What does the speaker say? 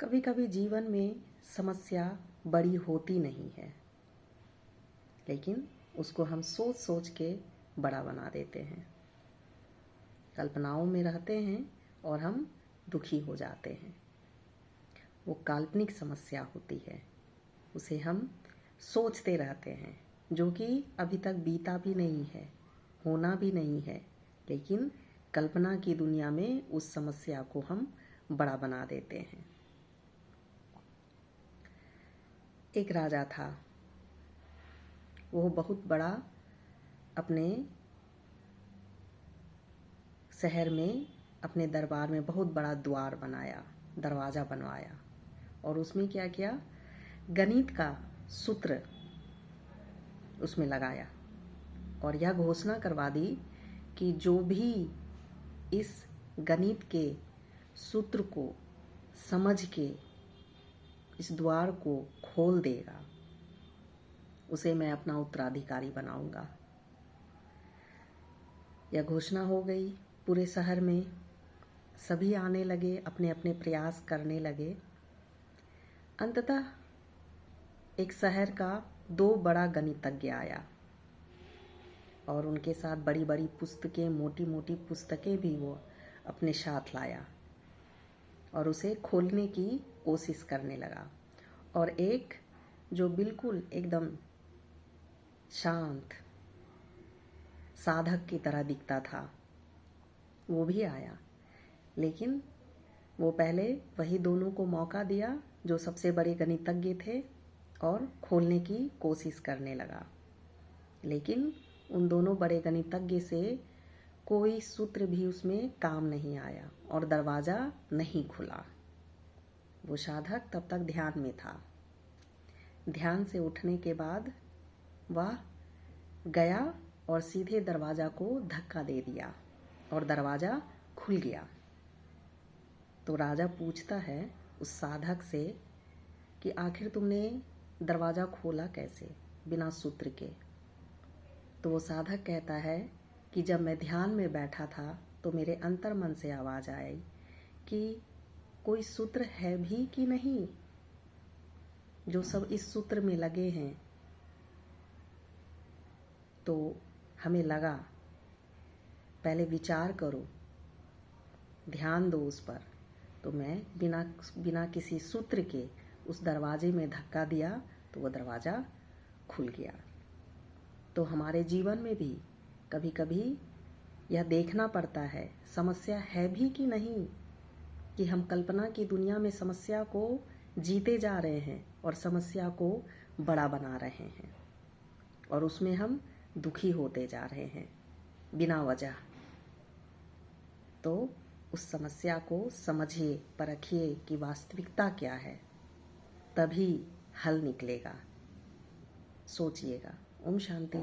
कभी कभी जीवन में समस्या बड़ी होती नहीं है, लेकिन उसको हम सोच सोच के बड़ा बना देते हैं। कल्पनाओं में रहते हैं और हम दुखी हो जाते हैं। वो काल्पनिक समस्या होती है, उसे हम सोचते रहते हैं, जो कि अभी तक बीता भी नहीं है, होना भी नहीं है, लेकिन कल्पना की दुनिया में उस समस्या को हम बड़ा बना देते हैं। एक राजा था, वो बहुत बड़ा अपने शहर में, अपने दरबार में बहुत बड़ा द्वार बनाया, दरवाज़ा बनवाया और उसमें क्या किया, गणित का सूत्र उसमें लगाया और यह घोषणा करवा दी कि जो भी इस गणित के सूत्र को समझ के इस द्वार को खोल देगा, उसे मैं अपना उत्तराधिकारी बनाऊंगा। यह घोषणा हो गई पूरे शहर में, सभी आने लगे, अपने अपने प्रयास करने लगे। अंततः एक शहर का 2 बड़ा गणितज्ञ आया और उनके साथ बड़ी बड़ी पुस्तकें, मोटी मोटी पुस्तकें भी वो अपने साथ लाया और उसे खोलने की कोशिश करने लगा। और एक जो बिल्कुल एकदम शांत साधक की तरह दिखता था, वो भी आया, लेकिन वो पहले वही दोनों को मौका दिया जो सबसे बड़े गणितज्ञ थे और खोलने की कोशिश करने लगा। लेकिन उन दोनों बड़े गणितज्ञ से कोई सूत्र भी उसमें काम नहीं आया और दरवाज़ा नहीं खुला। वो साधक तब तक ध्यान में था। ध्यान से उठने के बाद वह गया और सीधे दरवाज़ा को धक्का दे दिया और दरवाज़ा खुल गया। तो राजा पूछता है उस साधक से कि आखिर तुमने दरवाज़ा खोला कैसे बिना सूत्र के? तो वो साधक कहता है कि जब मैं ध्यान में बैठा था तो मेरे अंतर मन से आवाज़ आई कि कोई सूत्र है भी कि नहीं, जो सब इस सूत्र में लगे हैं। तो हमें लगा पहले विचार करो, ध्यान दो उस पर। तो मैं बिना किसी सूत्र के उस दरवाजे में धक्का दिया तो वो दरवाज़ा खुल गया। तो हमारे जीवन में भी कभी कभी यह देखना पड़ता है समस्या है भी कि नहीं, कि हम कल्पना की दुनिया में समस्या को जीते जा रहे हैं और समस्या को बड़ा बना रहे हैं और उसमें हम दुखी होते जा रहे हैं बिना वजह। तो उस समस्या को समझिए, परखिए कि वास्तविकता क्या है, तभी हल निकलेगा। सोचिएगा। ओम शांति।